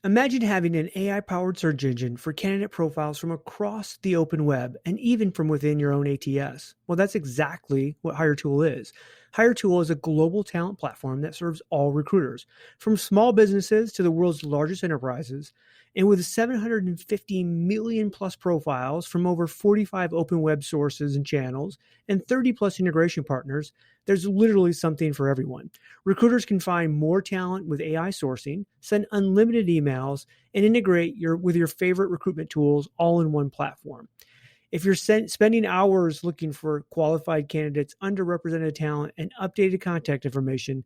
Imagine having an AI-powered search engine for candidate profiles from across the open web and even from within your own ATS. Well, that's exactly what HireTool is. HireTool is a global talent platform that serves all recruiters, from small businesses to the world's largest enterprises. And with 750 million plus profiles from over 45 open web sources and channels and 30 plus integration partners, there's literally something for everyone. Recruiters can find more talent with AI sourcing, send unlimited emails, and integrate with your favorite recruitment tools all in one platform. If you're spending hours looking for qualified candidates, underrepresented talent, and updated contact information,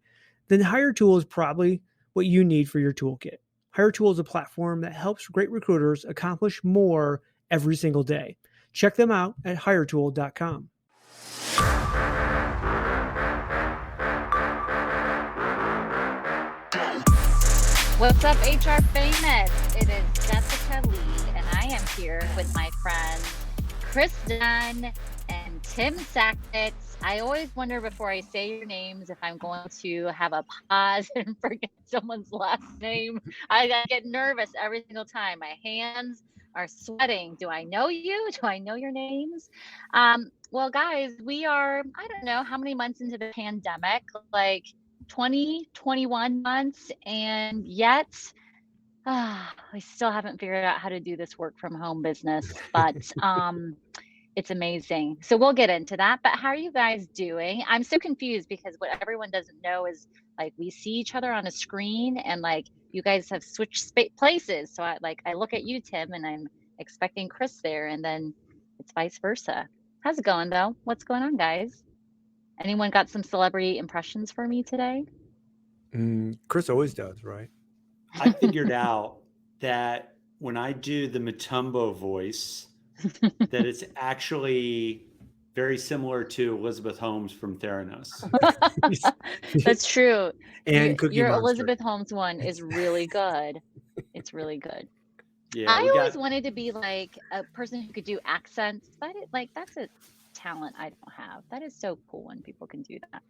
then HireTool is probably what you need for your toolkit. HireTool is a platform that helps great recruiters accomplish more every single day. Check them out at hiretool.com. What's up, HR Famous? It is JLee, and I am here with my friends Chris Dunn and Tim Sackett. I always wonder before I say your names if I'm going to have a pause and forget someone's last name. I get nervous every single time. My hands are sweating. Do I know you? Do I know your names? Well, guys, we are, I don't know how many months into the pandemic, like 20, 21 months, and yet we still haven't figured out how to do this work from home business, but it's amazing. So we'll get into that. But how are you guys doing? I'm so confused because what everyone doesn't know is like we see each other on a screen and like you guys have switched places. So I look at you, Tim, and I'm expecting Chris there, and then it's vice versa. How's it going though? What's going on, guys? Anyone got some celebrity impressions for me today? Chris always does, right? I figured out that when I do the Matumbo voice, that it's actually very similar to Elizabeth Holmes from Theranos. That's true. And Cookie your Monster. Elizabeth Holmes one is really good. It's really good. Yeah, I always wanted to be like a person who could do accents, but that's a talent I don't have. That is so cool when people can do that.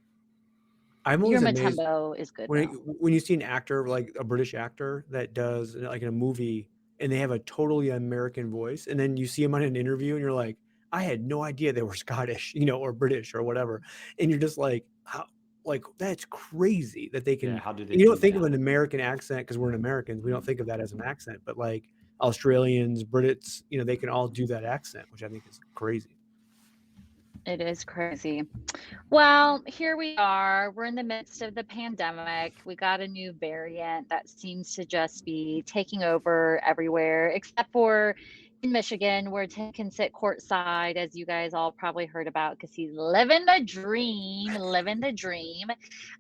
I'm Your always amazed Matumbo is good. when you see an actor, like a British actor that does like in a movie and they have a totally American voice, and then you see them on an interview and you're like, I had no idea they were Scottish, or British or whatever. And you're just like, how, like that's crazy that they can. Yeah, how do they you don't do think that? of an American accent because we're Americans. We don't think of that as an accent, but like Australians, Brits, they can all do that accent, which I think is crazy. It is crazy. Well, here we are. We're in the midst of the pandemic. We got a new variant that seems to just be taking over everywhere, except for in Michigan, where Tim can sit courtside, as you guys all probably heard about, because he's living the dream, living the dream.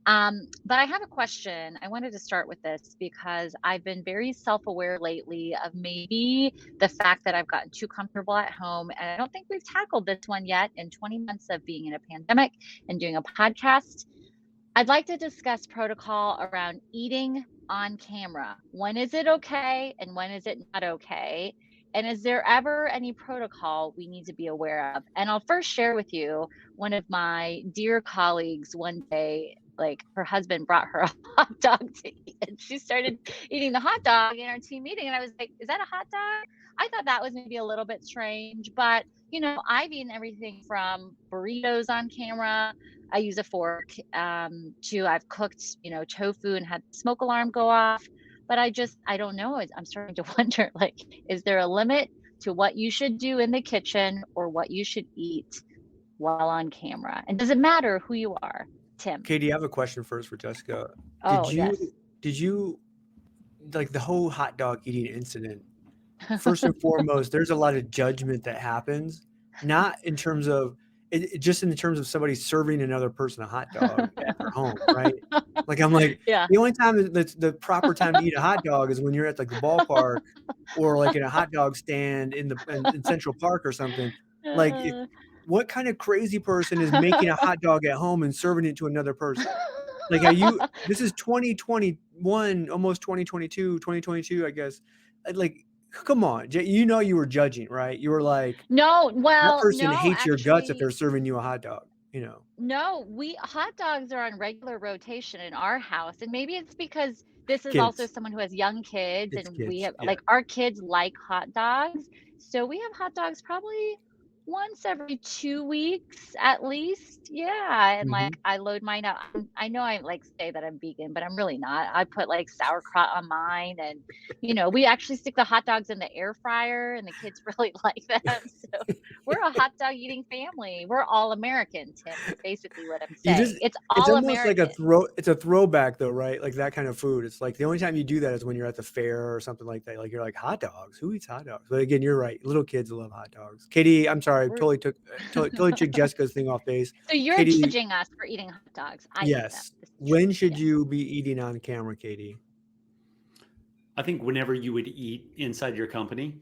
But I have a question. I wanted to start with this because I've been very self-aware lately of maybe the fact that I've gotten too comfortable at home. And I don't think we've tackled this one yet in 20 months of being in a pandemic and doing a podcast. I'd like to discuss protocol around eating on camera. When is it okay and when is it not okay? And is there ever any protocol we need to be aware of? And I'll first share with you one of my dear colleagues one day, like her husband brought her a hot dog to eat, and she started eating the hot dog in our team meeting. And I was like, is that a hot dog? I thought that was maybe a little bit strange, but I've eaten everything from burritos on camera. I use a fork to I've cooked, tofu and had the smoke alarm go off. But I don't know. I'm starting to wonder, like, is there a limit to what you should do in the kitchen or what you should eat while on camera? And does it matter who you are, Tim? Katie, I have a question first for Jessica. Yes. Did you like the whole hot dog eating incident? First and foremost, there's a lot of judgment that happens, not in terms of just in terms of somebody serving another person a hot dog at their home, right? Like I'm like, Yeah. The only time that's the proper time to eat a hot dog is when you're at like the ballpark or like in a hot dog stand in Central Park or something. Like, what kind of crazy person is making a hot dog at home and serving it to another person? Like, this is 2021, almost 2022, I guess. Like, come on, you were judging, right? You were like, no, well, that person no, hates your guts if actually, they're serving you a hot dog, No, hot dogs are on regular rotation in our house. And maybe it's because this is also Kids. someone who has young kids, It's and we kids. have Yeah. like our kids like hot dogs. So we have hot dogs probably once every 2 weeks at least. Yeah, and Mhm. like I load mine up. I know I like say that I'm vegan, but I'm really not. I put like sauerkraut on mine, and we actually stick the hot dogs in the air fryer and the kids really like them. So we're a hot dog eating family. We're all American, Tim, is basically what I'm You just saying. It's it's all almost like American. it's a throwback though, right? Like that kind of food. It's like the only time you do that is when you're at the fair or something like that. Like you're like, hot dogs? Who eats hot dogs? But again, you're right. Little kids love hot dogs. Katie, I'm sorry, We're totally took Jessica's thing off base. So you're Katie, judging us for eating hot dogs. I eat them. yes. This is true. When should Yeah. you be eating on camera, Katie? I think whenever you would eat inside your company,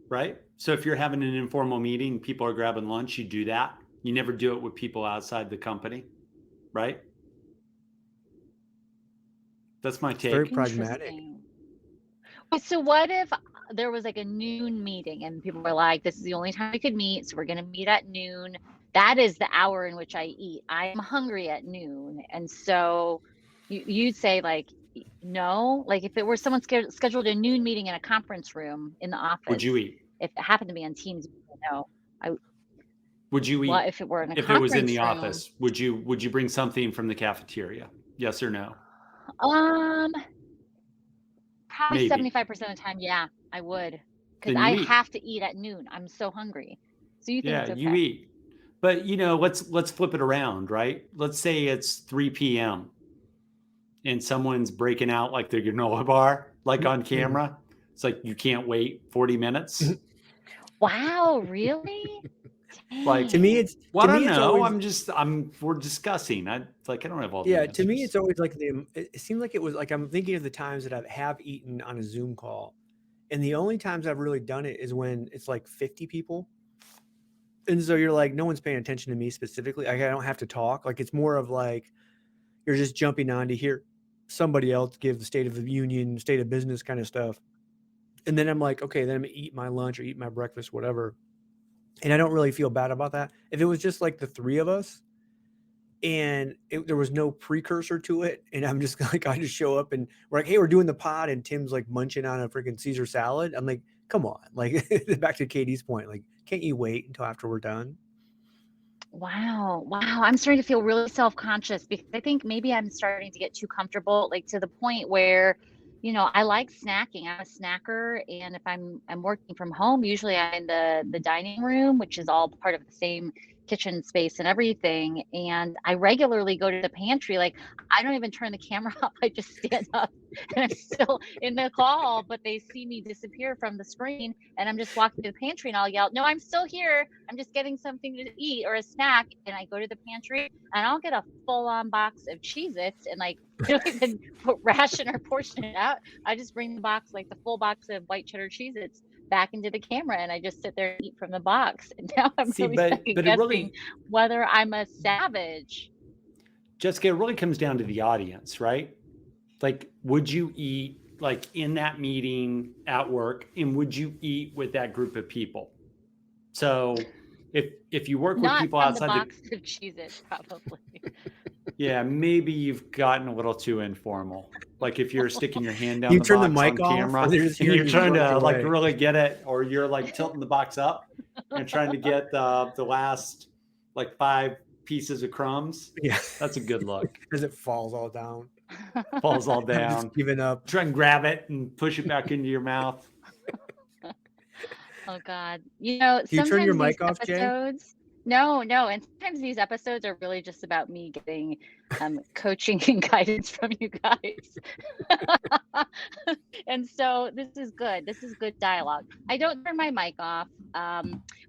right? So if you're having an informal meeting, people are grabbing lunch, you do that. You never do it with people outside the company, right? That's my It's very take. pragmatic. Interesting. Wait, so what if there was like a noon meeting and people were like, this is the only time we could meet, so we're going to meet at noon. That is the hour in which I eat. I'm hungry at noon. And so you'd say like, no, like if it were someone scheduled a noon meeting in a conference room in the Would you office, eat? if it happened to be on Teams, no. Would you Well, eat if it were in a if it was in the conference room, office? Would you bring something from the cafeteria? Yes or no? um, probably Maybe. 75% of the time, yeah, I would. Because Then I you eat. have to eat at noon. I'm so hungry. So you think Yeah, it's you okay? eat. But let's flip it around, right? Let's say it's 3 p.m. and someone's breaking out like their granola bar, like on camera. It's like you can't wait 40 minutes. Wow, really? Like, To me, Dang. it's well, I don't it's know. always We're discussing. I don't have all the yeah. To me, answers. it's always like it seemed like it was like I'm thinking of the times that I have eaten on a Zoom call, and the only times I've really done it is when it's like 50 people, and so you're like, no one's paying attention to me specifically. Like I don't have to talk. Like it's more of like you're just jumping on to hear somebody else give the state of the union, state of business kind of stuff, and then I'm like, okay, then I'm gonna eat my lunch or eat my breakfast, whatever. And I don't really feel bad about that. If it was just like the three of us and there was no precursor to it, and I'm just like, I just show up and we're like, hey, we're doing the pod, and Tim's like munching on a freaking Caesar salad. I'm like, come on. Like, back to Katie's point, like, can't you wait until after we're done? Wow. Wow. I'm starting to feel really self-conscious because I think maybe I'm starting to get too comfortable, like to the point where, I like snacking. I'm a snacker. And if I'm working from home, usually I'm in the dining room, which is all part of the same kitchen space and everything. And I regularly go to the pantry. Like I don't even turn the camera off. I just stand up and I'm still in the call, but they see me disappear from the screen and I'm just walking to the pantry and I'll yell, no, I'm still here. I'm just getting something to eat or a snack. And I go to the pantry and I'll get a full on box of Cheez-Its and like don't even ration or portion it out. I just bring the box, like the full box of white cheddar Cheez-Its back into the camera and I just sit there and eat from the box. And now I'm See, really but second it guessing really, whether I'm a savage. Jessica, it really comes down to the audience, right? Like, would you eat like in that meeting at work, and would you eat with that group of people? So if you work with Not people from the outside the box of Cheez-Its, probably. yeah, maybe you've gotten a little too informal. Like if you're sticking your hand down You the turn the box mic on off, camera or they're just and hearing you're you trying running to like away. really get it, or you're like tilting the box up and trying to get the last like 5 pieces of crumbs. Yeah, That's a good look. as it falls all down. Falls all I'm down. just giving up. Try and grab it and push it back into your mouth. Oh God. Do you turn your Sometimes these mic off, Jay? episodes, no, and sometimes these episodes are really just about me getting coaching and guidance from you guys. And so this is good. This is good dialogue. I don't turn my mic off.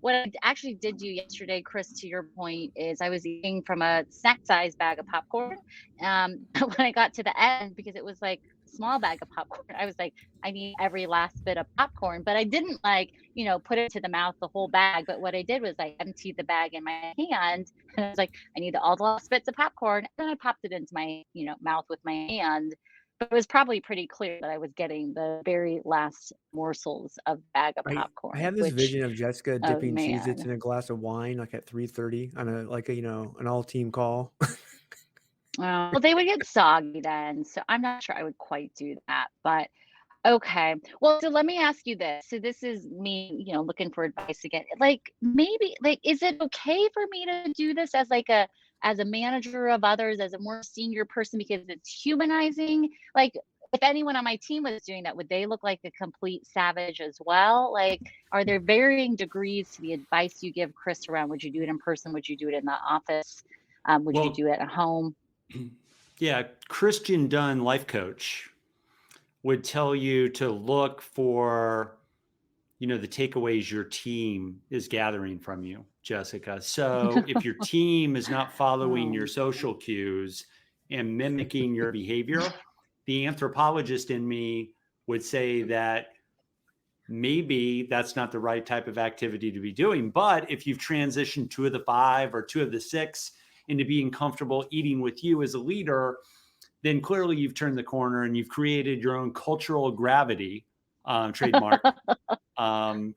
What I actually did do yesterday, Chris, to your point, is I was eating from a snack size bag of popcorn. When I got to the end, because it was like a small bag of popcorn, I was like, I need every last bit of popcorn, but I didn't like, put it to the mouth, the whole bag. But what I did was I emptied the bag in my hand and I was like, I need all the last bits of popcorn. And then I popped it into my, mouth with my hand. But it was probably pretty clear that I was getting the very last morsels of bag of I popcorn, have this which, vision of Jessica oh dipping Cheez-Its man. in a glass of wine, like at 3:30 on an all team call. Well, they would get soggy then, so I'm not sure I would quite do that, but okay. Well, so let me ask you this. So this is me, looking for advice again. Like maybe like is it okay for me to do this as like a manager of others, as a more senior person because it's humanizing? Like if anyone on my team was doing that, would they look like a complete savage as well? Like are there varying degrees to the advice you give Chris around would you do it in person? Would you do it in the office? Would you Well, do it at home? yeah, Christian Dunn, life coach, would tell you to look for, the takeaways your team is gathering from you, Jessica. So if your team is not following your Um, social cues and mimicking your behavior, the anthropologist in me would say that maybe that's not the right type of activity to be doing. But if you've transitioned 2 of the 5 or 2 of the 6 into being comfortable eating with you as a leader, then clearly you've turned the corner and you've created your own cultural gravity, trademark,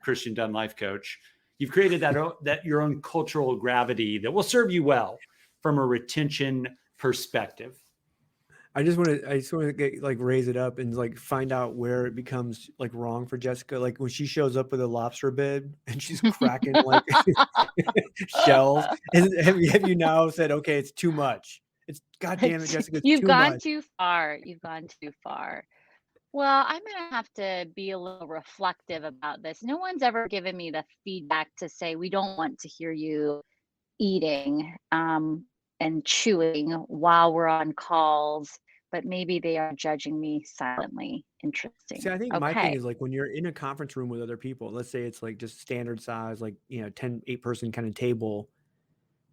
Christian Dunn life coach. You've created that your own cultural gravity that will serve you well from a retention perspective. I just want to get like raise it up and like find out where it becomes like wrong for Jessica. Like when she shows up with a lobster bib and she's cracking like shells. Have you now said, okay, it's too much? It's God damn it, Jessica, it's You've too gone much. too far. You've gone too far. Well, I'm gonna have to be a little reflective about this. No one's ever given me the feedback to say we don't want to hear you eating and chewing while we're on calls, but maybe they are judging me silently. See, Interesting. I think my thing Okay. is like when you're in a conference room with other people, let's say it's like just standard size, like 10, 8 person kind of table.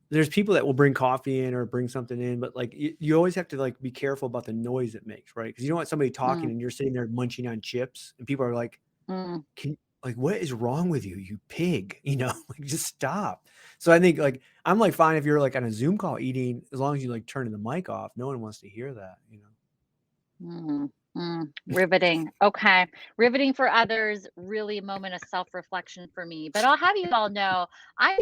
There's people that will bring coffee in or bring something in, but like you always have to like be careful about the noise it makes, right? Because you don't want somebody talking Mm, and you're sitting there munching on chips, and people are like, mm. "Can like what is wrong with you, you pig?" Like just stop. So I think like I'm like fine if you're like on a Zoom call eating, as long as you like turning the mic off. No one wants to hear that. Mm, riveting. Okay. Riveting for others, really a moment of self-reflection for me. But I'll have you all know, I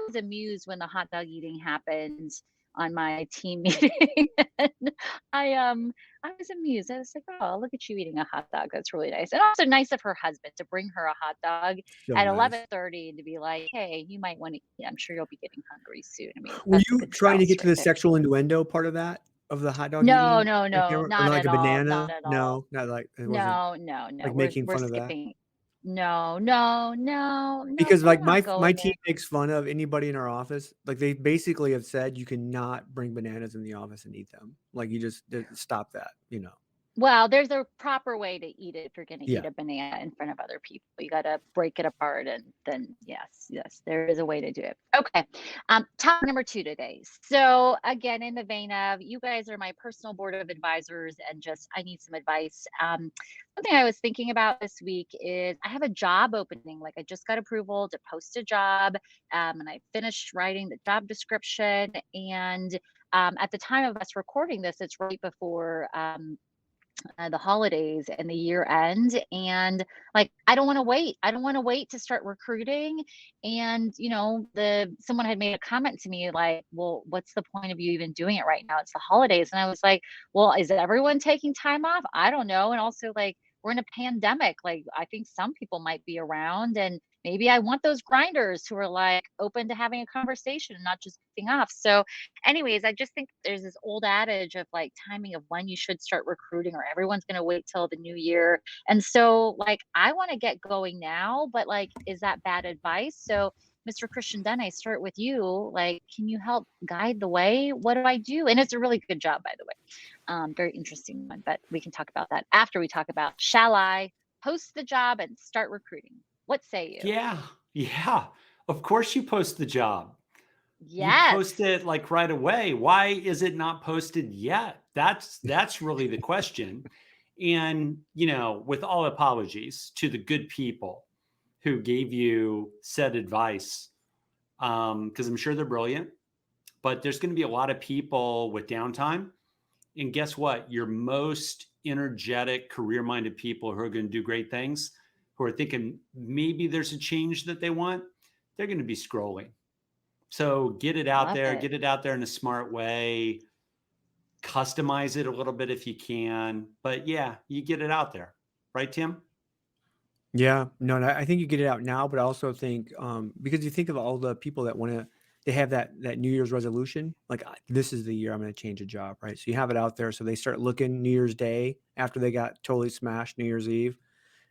was amused when the hot dog eating happened on my team meeting. And I um I was amused. I was like, oh, look at you eating a hot dog. That's really nice. And also nice of her husband to bring her a hot dog So at nice. 11:30 to be like, hey, you might want to eat. I'm sure you'll be getting hungry soon. I mean, Were that's a you good trying to spouse get to right the there. sexual innuendo part of that? Of the hot dog No, eating no, on no, camera? Or not like at a all, not banana? at all. No, not like it wasn't No, no, no, like we're making we're fun of that? skipping. No, no, no, no, Because we're like not my going team there. makes fun of anybody in our office. Like they basically have said you cannot bring bananas in the office and eat them. Like you just stop that. Well, there's a proper way to eat it if you're gonna eat Yeah. a banana in front of other people. You gotta break it apart and then yes, yes, there is a way to do it. Okay. Topic number 2 today. So again, in the vein of you guys are my personal board of advisors and just I need some advice. Something I was thinking about this week is I have a job opening. Like I just got approval to post a job, and I finished writing the job description. And at the time of us recording this, it's right before the holidays and the year end, and like I don't want to wait to start recruiting. And the someone had made a comment to me like, well, what's the point of you even doing it right now? It's the holidays. And I was like, well, is everyone taking time off? I don't know. And also like we're in a pandemic. Like I think some people might be around, and maybe I want those grinders who are like open to having a conversation and not just being off. So anyways, I just think there's this old adage of like timing of when you should start recruiting, or everyone's going to wait till the new year. And so, like, I want to get going now, but like, is that bad advice? So, Mr. Christian Dunn, I start with you. Like, can you help guide the way? What do I do? And it's a really good job, by the way. Very interesting one, but we can talk about that after we talk about shall I post the job and start recruiting? What say you? Yeah. Yeah. Of course you post the job. You post Yes. it like right away. Why is it not posted yet? That's really the question. And, with all apologies to the good people who gave you said advice, because I'm sure they're brilliant, but there's going to be a lot of people with downtime. And guess what? Your most energetic, career minded people who are going to do great things, who are thinking maybe there's a change that they want, they're going to be scrolling. So Love it. get it out there in a smart way. customize it a little bit if you can. But yeah, you get it out there. Right, Tim? Yeah, no, I think you get it out now, but I also think because you think of all the people that they have that New Year's resolution, like this is the year I'm going to change a job, right? So you have it out there, so they start looking New Year's Day after they got totally smashed New Year's Eve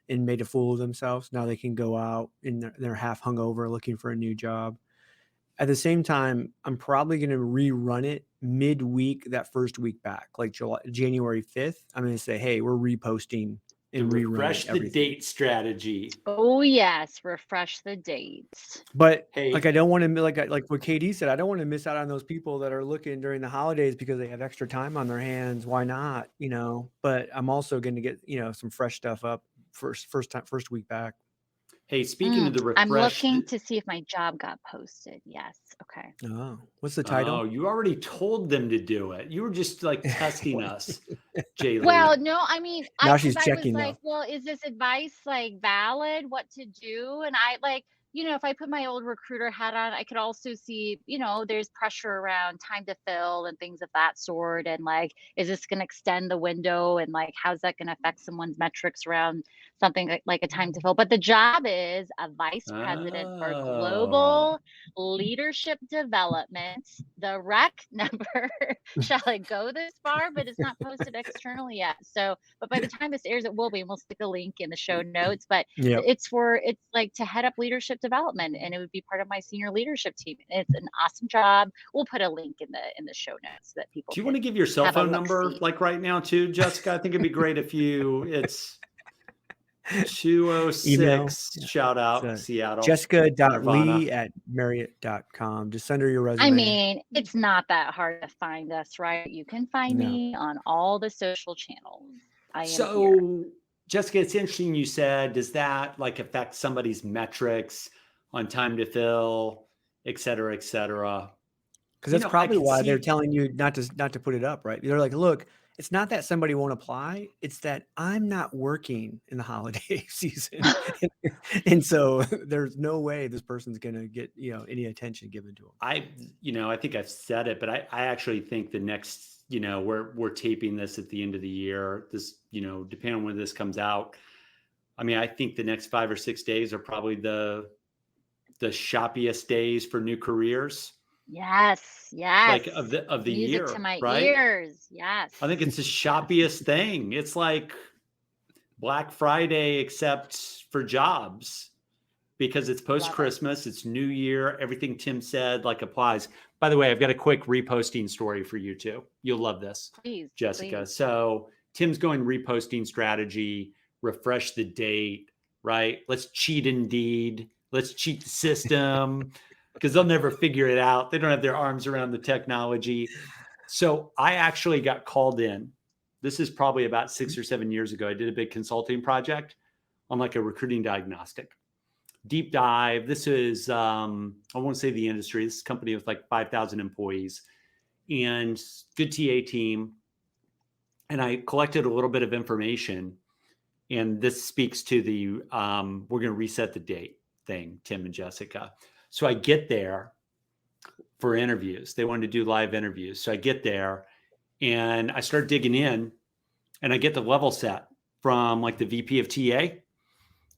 and made a fool of themselves. Now they can go out and they're half hungover looking for a new job. At the same time, I'm probably going to rerun it midweek, that first week back, like January 5th. I'm going to say, hey, we're reposting The and refresh rerunning the everything. date strategy. Oh yes, refresh the dates. But Hey. like I don't want to like what Katie said, I don't want to miss out on those people that are looking during the holidays because they have extra time on their hands. Why not? But I'm also going to get, some fresh stuff up first week back. Hey, speaking of the refresh. I'm looking to see if my job got posted. Yes. Okay. Oh, what's the title? Oh, you already told them to do it. You were just like testing us, JLee. Well, no, I mean, Now I she's was checking like, though. well, is this advice like valid? What to do? And I like, if I put my old recruiter hat on, I could also see, there's pressure around time to fill and things of that sort. And like, is this going to extend the window? And like, how's that going to affect someone's metrics around something like a time to fill? But the job is a vice president for global leadership development. The rec number shall it go this far, but it's not posted externally yet. So, but by the time this airs, it will be, and we'll stick a link in the show notes. But Yep. it's like to head up leadership development, and it would be part of my senior leadership team. And it's an awesome job. We'll put a link in the show notes so that people. Do you want to give your cell have a phone number look-see. like right now too, Jessica? I think it'd be great if it's 206 Email. shout out Seattle. Jessica.lee@marriott.com. Just send her your resume. I mean, it's not that hard to find us, right? You can find me on all the social channels. I am here. Jessica, it's interesting you said, does that like affect somebody's metrics on time to fill, et cetera, et cetera? Because that's probably why they're telling you not to put it up, right? They're like, look, it's not that somebody won't apply. It's that I'm not working in the holiday season. And so there's no way this person's going to get, any attention given to them. I think I've said it, but I actually think the next, we're taping this at the end of the year. This, depending on when this comes out. I mean, I think the next 5 or 6 days are probably the shoppiest days for new careers. Yes. Like of the Music year, to my right? ears. Yes. I think it's the shoppiest thing. It's like Black Friday, except for jobs, because it's post-Christmas, it's New Year. Everything Tim said like applies. By the way, I've got a quick reposting story for you too. You'll love this, please, Jessica. Please. So Tim's going reposting strategy, refresh the date, right? Let's cheat Indeed. Let's cheat the system. Because they'll never figure it out. They don't have their arms around the technology. So I actually got called in. This is probably about 6 or 7 years ago. I did a big consulting project on like a recruiting diagnostic. Deep dive. This is, I won't say the industry. This is a company with like 5,000 employees and good TA team. And I collected a little bit of information. And this speaks to the, we're going to reset the date thing, Tim and Jessica. So I get there for interviews. They wanted to do live interviews. So I get there and I start digging in and I get the level set from like the VP of TA.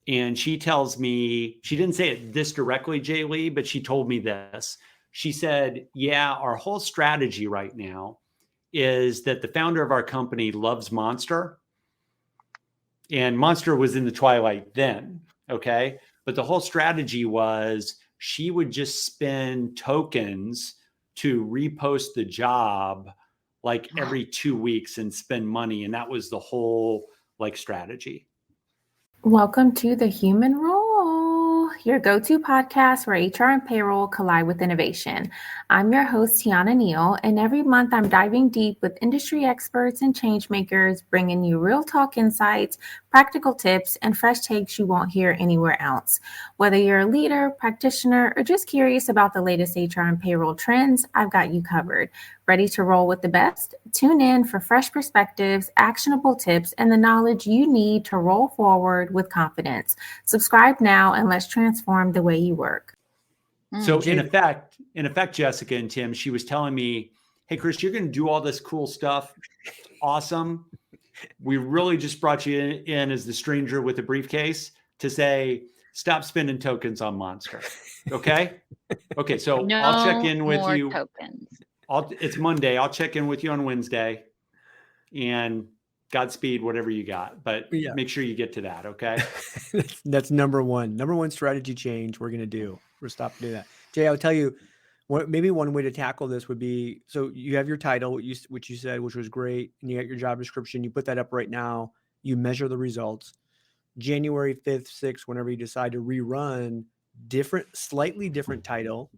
And she tells me, she didn't say it this directly, JLee, but she told me this. She said, yeah, our whole strategy right now is that the founder of our company loves Monster. And Monster was in the twilight then, okay? But the whole strategy was she would just spend tokens to repost the job like every 2 weeks and spend money. And that was the whole like strategy. Welcome to The Human Role, your go-to podcast where HR and payroll collide with innovation. I'm your host, Tiana Neal, and every month I'm diving deep with industry experts and change makers, bringing you real talk insights, practical tips, and fresh takes you won't hear anywhere else. Whether you're a leader, practitioner, or just curious about the latest HR and payroll trends, I've got you covered. Ready to roll with the best? Tune in for fresh perspectives, actionable tips, and the knowledge you need to roll forward with confidence. Subscribe now and let's transform the way you work. So in effect, Jessica and Tim, she was telling me hey, Chris, you're going to do all this cool stuff. Awesome. We really just brought you in as the stranger with a briefcase to say, stop spending tokens on Monster. Okay. Okay. So I'll check in with more you. Tokens. It's Monday. I'll check in with you on Wednesday, and Godspeed, whatever you got, but make sure you get to that. Okay. That's number one strategy change we're going to do. We're stop doing that. Jay, I'll tell you maybe one way to tackle this would be, so you have your title, which you said, which was great. And you got your job description. You put that up right now. You measure the results. January 5th, 6th, whenever you decide to rerun, slightly different title,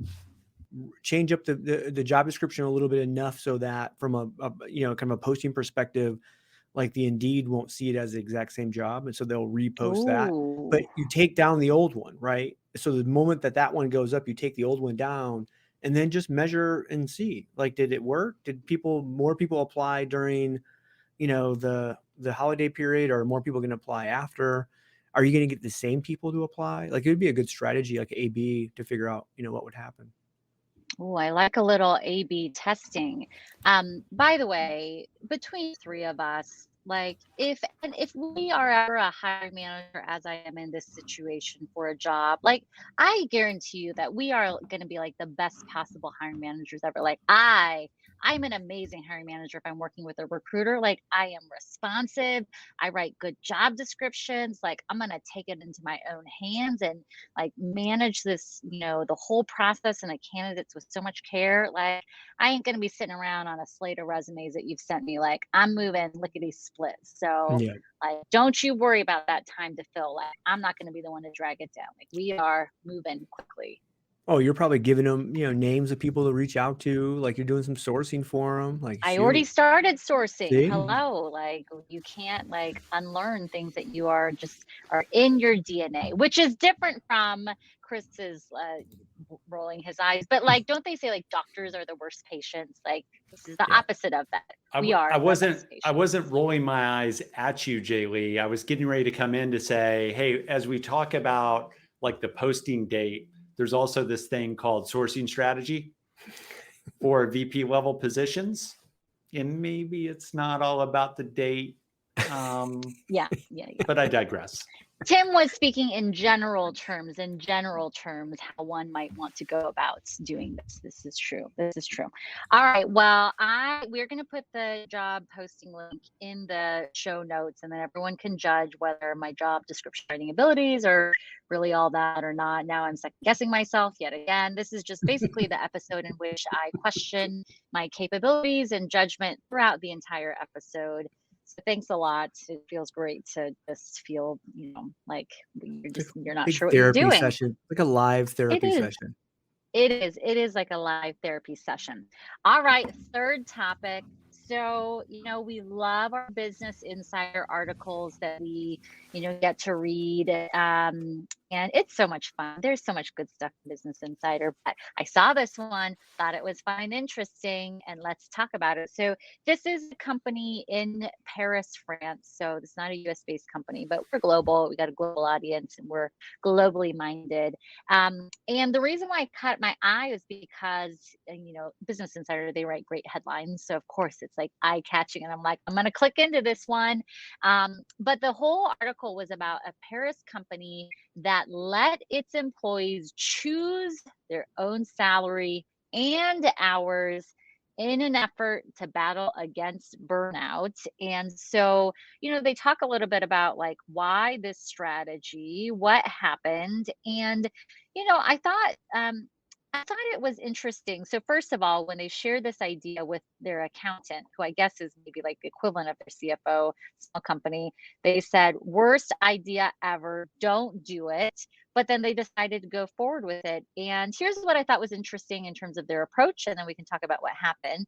change up the job description a little bit enough so that from a kind of a posting perspective, like the Indeed won't see it as the exact same job. And so they'll repost that, but you take down the old one, right? So the moment that one goes up, you take the old one down and then just measure and see, like, did it work? Did more people apply during, the holiday period, or more people going to apply after? Are you going to get the same people to apply? Like, it would be a good strategy, like A/B, to figure out, what would happen. Oh, I like a little A/B testing. By the way, between three of us, like if we are ever a hiring manager, as I am in this situation for a job, like I guarantee you that we are going to be like the best possible hiring managers ever. Like I'm an amazing hiring manager if I'm working with a recruiter. Like I am responsive. I write good job descriptions. Like I'm going to take it into my own hands and like manage this, the whole process and the candidates with so much care. Like I ain't going to be sitting around on a slate of resumes that you've sent me. Like I'm moving lickety split. So like, don't you worry about that time to fill. Like I'm not going to be the one to drag it down. Like we are moving quickly. Oh, you're probably giving them, names of people to reach out to. Like you're doing some sourcing for them. Like, I already started sourcing. See? Hello. Like you can't like unlearn things that you are in your DNA, which is different from Chris's rolling his eyes. But like, don't they say like doctors are the worst patients? Like this is the opposite of that. I wasn't rolling my eyes at you, JLee. I was getting ready to come in to say, hey, as we talk about like the posting date, there's also this thing called sourcing strategy for VP level positions. And maybe it's not all about the date. Yeah. But I digress. Tim was speaking in general terms, how one might want to go about doing this. This is true. All right. Well, we're going to put the job posting link in the show notes, and then everyone can judge whether my job description writing abilities are really all that or not. Now I'm second guessing myself yet again. This is just basically the episode in which I question my capabilities and judgment throughout the entire episode. So thanks a lot. It feels great to just feel, like you're not sure what you're doing. Session, like a live therapy session. It is like a live therapy session. All right, third topic. So, we love our Business Insider articles that we, get to read. And it's so much fun. There's so much good stuff in Business Insider. But I saw this one, thought it was fun and interesting, and let's talk about it. So this is a company in Paris, France. So it's not a US-based company, but we're global. We got a global audience, and we're globally minded. And the reason why I caught my eye is because, Business Insider, they write great headlines. So of course it's like eye-catching, and I'm like, I'm going to click into this one. But the whole article was about a Paris company that let its employees choose their own salary and hours in an effort to battle against burnout. And so, they talk a little bit about like why this strategy, what happened. And, I thought it was interesting. So first of all, when they shared this idea with their accountant, who I guess is maybe like the equivalent of their CFO, small company, they said, worst idea ever, don't do it. But then they decided to go forward with it. And here's what I thought was interesting in terms of their approach, and then we can talk about what happened.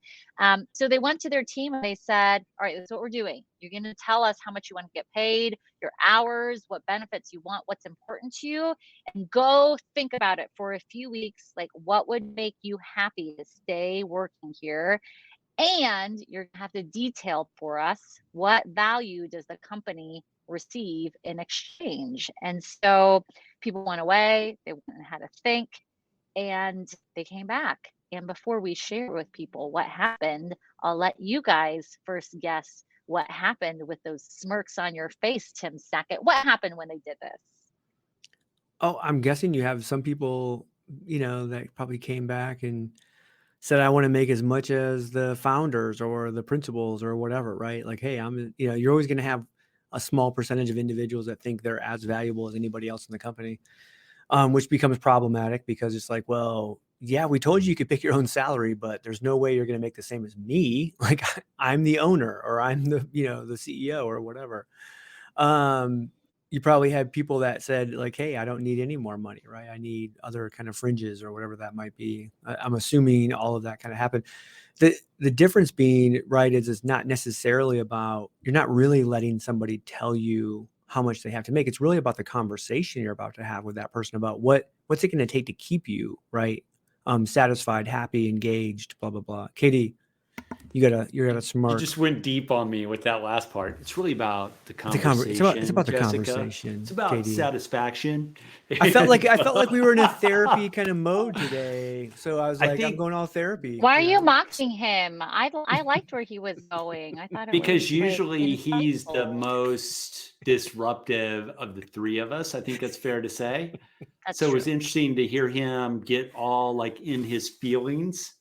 So they went to their team and they said, all right, this is what we're doing. You're going to tell us how much you want to get paid, your hours, what benefits you want, what's important to you, and go think about it for a few weeks. Like what would make you happy to stay working here? And you're going to have to detail for us what value does the company receive in exchange. And so people went away, they went and had to think, and they came back. And before we share with people what happened, I'll let you guys first guess what happened with those smirks on your face, Tim Sackett. What happened when they did this? Oh, I'm guessing you have some people, that probably came back and said, I want to make as much as the founders or the principals or whatever, right? Like, hey, you're always going to have a small percentage of individuals that think they're as valuable as anybody else in the company, which becomes problematic because it's like, well, yeah, we told you could pick your own salary, but there's no way you're going to make the same as me. Like I'm the owner or I'm the CEO or whatever. You probably had people that said like, hey, I don't need any more money, right? I need other kind of fringes or whatever that might be. I'm assuming all of that kind of happened. The difference being, right, is it's not necessarily about, you're not really letting somebody tell you how much they have to make. It's really about the conversation you're about to have with that person about what's it going to take to keep you, right? Satisfied, happy, engaged, blah, blah, blah. Katie, you gotta smirk. You just went deep on me with that last part. It's really about the conversation. It's about the Jessica. conversation. It's about Katie. Satisfaction. I felt like we were in a therapy kind of mode today. So I was like, I'm going all therapy. Why are you mocking him? I liked where he was going. I thought it because was usually he's the insightful. most disruptive of the three of us. I think that's fair to say. That's so true. It was interesting to hear him get all like in his feelings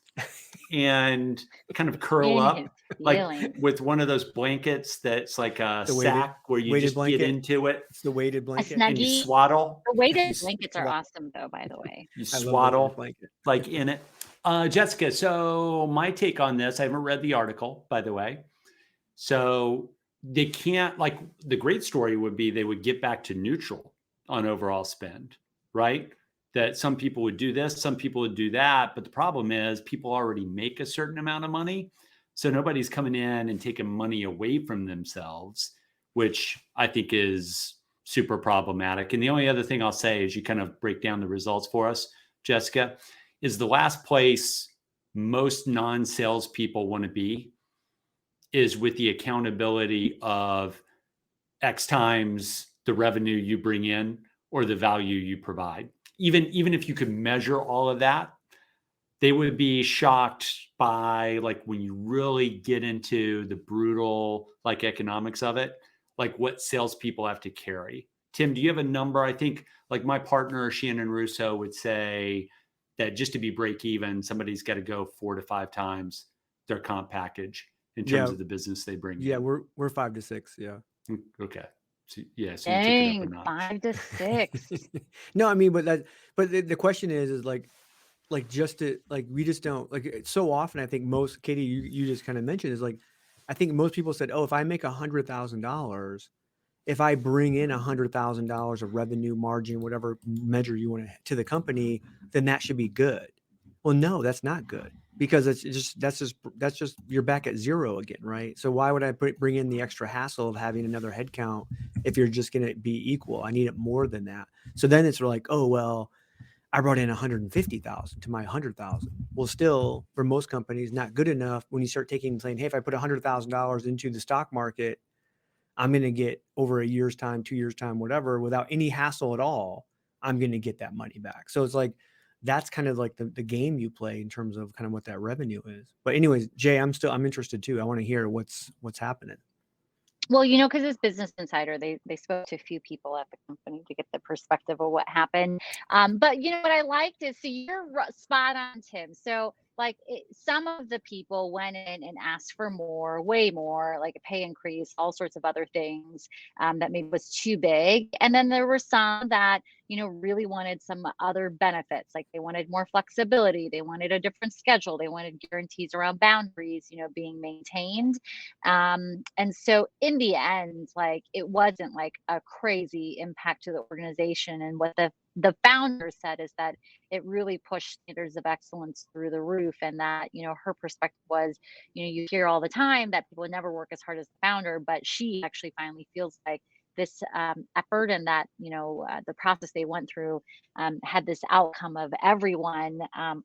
and kind of curl up like with one of those blankets that's like a sack where you just blanket. get into it. It's the weighted blanket. A and you swaddle. The weighted blankets are awesome though, by the way. You swaddle like in it. Jessica, so my take on this, I haven't read the article, by the way. So they can't, like, the great story would be they would get back to neutral on overall spend, right? That some people would do this, some people would do that. But the problem is people already make a certain amount of money. So nobody's coming in and taking money away from themselves, which I think is super problematic. And the only other thing I'll say is you kind of break down the results for us, Jessica, is the last place most non-sales people want to be is with the accountability of X times the revenue you bring in or the value you provide. Even if you could measure all of that, they would be shocked by, like, when you really get into the brutal, like, economics of it, like what salespeople have to carry. Tim, do you have a number? I think, like, my partner, Shannon Russo, would say that just to be break even, somebody's got to go 4 to 5 times their comp package in terms of the business they bring in. Yeah, we're 5 to 6. Yeah. Okay. So you took Dang, it up a notch. 5 to 6. No, I mean, but the question is like just to, like, we just don't, like, so often I think most, Katie, you just kind of mentioned is like, I think most people said, oh, if I make $100,000, if I bring in $100,000 of revenue margin, whatever measure you want to the company, then that should be good. Well, no, that's not good, because that's just you're back at zero again, right? So why would I bring in the extra hassle of having another headcount if you're just going to be equal? I need it more than that. So then it's like, oh, well, I brought in 150,000 to my 100,000. Well, still, for most companies, not good enough. When you start saying, hey, if I put $100,000 into the stock market, I'm going to get, over a year's time, 2 years time, whatever, without any hassle at all, I'm going to get that money back. So it's like, that's kind of like the game you play in terms of kind of what that revenue is. But anyways, Jay, I'm interested too. I want to hear what's happening. Well, because as Business Insider, they spoke to a few people at the company to get the perspective of what happened. But what I liked is, so you're spot on, Tim. So like some of the people went in and asked for more, way more, like a pay increase, all sorts of other things that maybe was too big. And then there were some that, really wanted some other benefits, like they wanted more flexibility. They wanted a different schedule. They wanted guarantees around boundaries, being maintained. And so in the end, like, it wasn't like a crazy impact to the organization. And what the founder said is that it really pushed standards of excellence through the roof. And that, her perspective was, you hear all the time that people never work as hard as the founder, but she actually finally feels like this effort and that, the process they went through had this outcome of everyone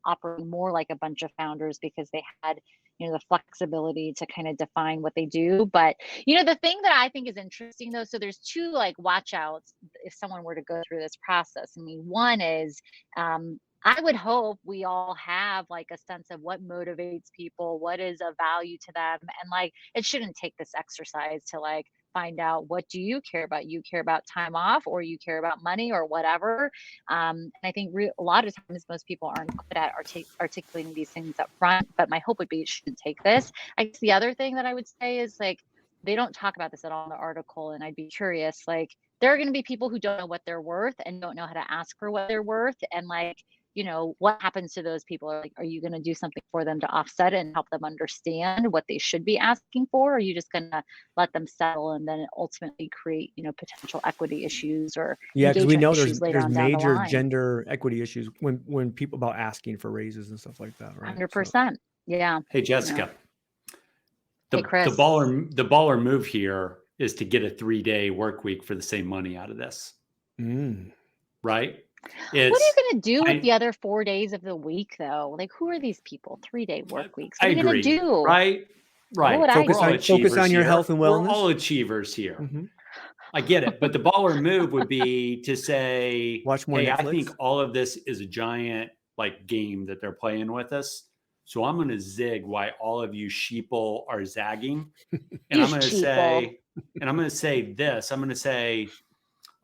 operating more like a bunch of founders, because they had, the flexibility to kind of define what they do. But, the thing that I think is interesting though, so there's two like watch outs if someone were to go through this process. I mean, one is I would hope we all have like a sense of what motivates people, what is of value to them. And like, it shouldn't take this exercise to like find out what do you care about? You care about time off or you care about money or whatever. And I think a lot of times most people aren't good at articulating these things up front, but my hope would be it shouldn't take this. I guess the other thing that I would say is like, they don't talk about this at all in the article. And I'd be curious, like, there are going to be people who don't know what they're worth and don't know how to ask for what they're worth. And like, what happens to those people? Like, are you going to do something for them to offset it and help them understand what they should be asking for? Or are you just going to let them settle and then ultimately create, potential equity issues or because we engagement know issues later there's on down the major line? gender equity issues when people about asking for raises and stuff like that, right? 100%. Yeah. Hey, Jessica. Hey, Chris. The baller move here is to get a 3-day work week for the same money out of this. Right? What are you going to do with the other 4 days of the week, though? Like, who are these people? 3-day work weeks. What are you going to do? Right. Focus on your health and wellness. We're all achievers here. Mm-hmm. I get it. But the baller move would be to say, watch more Netflix. I think all of this is a giant like game that they're playing with us. So I'm going to zig why all of you sheeple are zagging. And I'm going to say this. I'm going to say,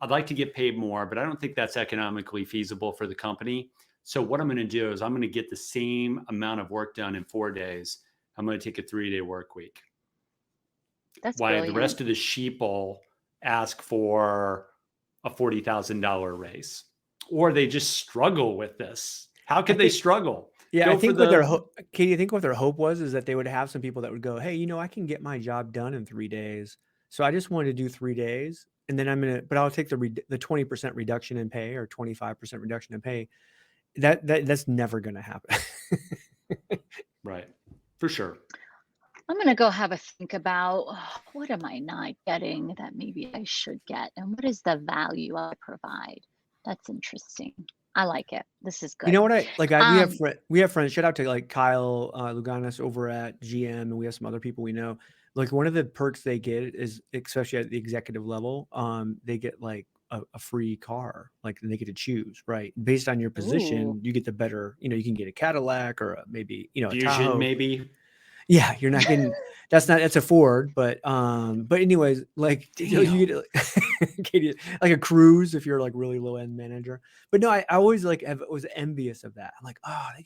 I'd like to get paid more, but I don't think that's economically feasible for the company. So what I'm going to do is I'm going to get the same amount of work done in 4 days. I'm going to take a 3-day work week. That's why brilliant. The rest of the sheeple ask for a $40,000 raise, or they just struggle with this. How could they struggle? Yeah, I think Katie, I think what their hope was is that they would have some people that would go, hey, I can get my job done in 3 days. So I just wanted to do 3 days. And then but I'll take the 20% reduction in pay or 25% reduction in pay. That's never going to happen. Right. For sure. I'm going to go have a think about what am I not getting that maybe I should get? And what is the value I provide? That's interesting. I like it. This is good. You know what we have friends, shout out to like Kyle Luganis over at GM, and we have some other people we know. Like one of the perks they get is, especially at the executive level, they get like a free car, like they get to choose, right? Based on your position, you get the better, you can get a Cadillac or maybe, a Fusion, Tahoe. maybe. Yeah, you're not getting, that's a Ford, but anyways, like you get like a cruise if you're like really low end manager. But no, I always was envious of that. I'm like, oh, they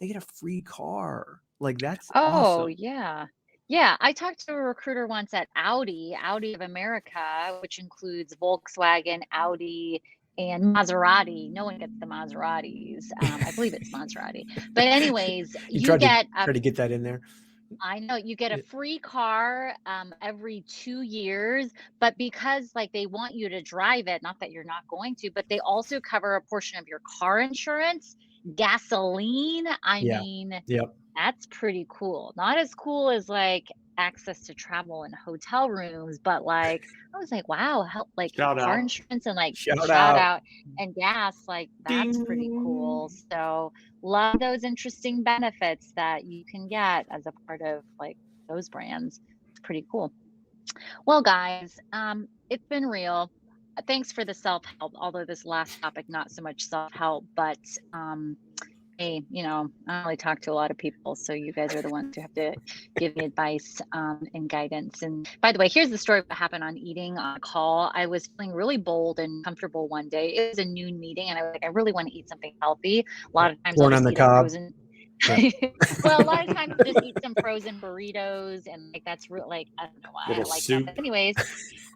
get a free car. Like that's awesome. Yeah. Yeah, I talked to a recruiter once at Audi of America, which includes Volkswagen, Audi, and Maserati. No one gets the Maseratis. I believe it's Maserati. But anyways, you try to get that in there. I know you get a free car every 2 years, but because like they want you to drive it, not that you're not going to, but they also cover a portion of your car insurance, gasoline. I mean, that's pretty cool. Not as cool as like access to travel and hotel rooms, but like I was like, wow, car insurance and like shout out and gas, like that's pretty cool. So love those interesting benefits that you can get as a part of like those brands. It's pretty cool. Well, guys, it's been real. Thanks for the self-help, although this last topic, not so much self-help, but hey, I only talk to a lot of people, so you guys are the ones who have to give me advice and guidance. And by the way, here's the story of what happened on eating on a call. I was feeling really bold and comfortable one day. It was a noon meeting, and I really want to eat something healthy. A lot of times I'll just eat a frozen. Well, a lot of times I'll just eat some frozen burritos, and like that's real. Like I don't know why I like that. But anyways,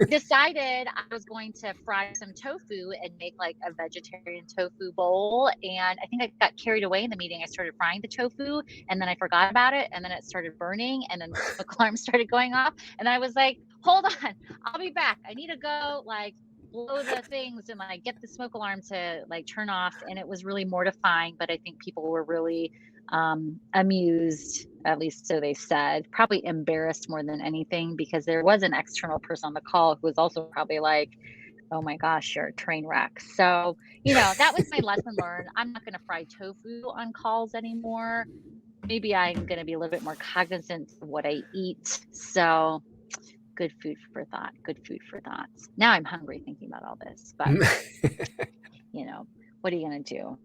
decided I was going to fry some tofu and make like a vegetarian tofu bowl. And I think I got carried away in the meeting. I started frying the tofu, and then I forgot about it, and then it started burning, and then the smoke alarm started going off, and I was like, "Hold on, I'll be back. I need to go like blow the things and like get the smoke alarm to like turn off." And it was really mortifying, but I think people were really amused, at least so they said, probably embarrassed more than anything, because there was an external person on the call who was also probably like, oh my gosh, you're a train wreck. So, that was my lesson learned. I'm not going to fry tofu on calls anymore. Maybe I'm going to be a little bit more cognizant of what I eat. So good food for thought. Now I'm hungry thinking about all this, but What are you going to do?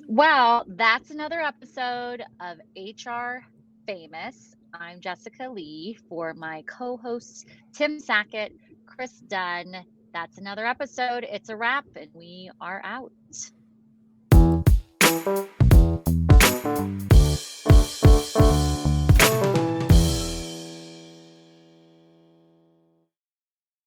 Well, that's another episode of HR Famous. I'm Jessica Lee for my co-hosts, Tim Sackett, Chris Dunn. That's another episode. It's a wrap, and we are out.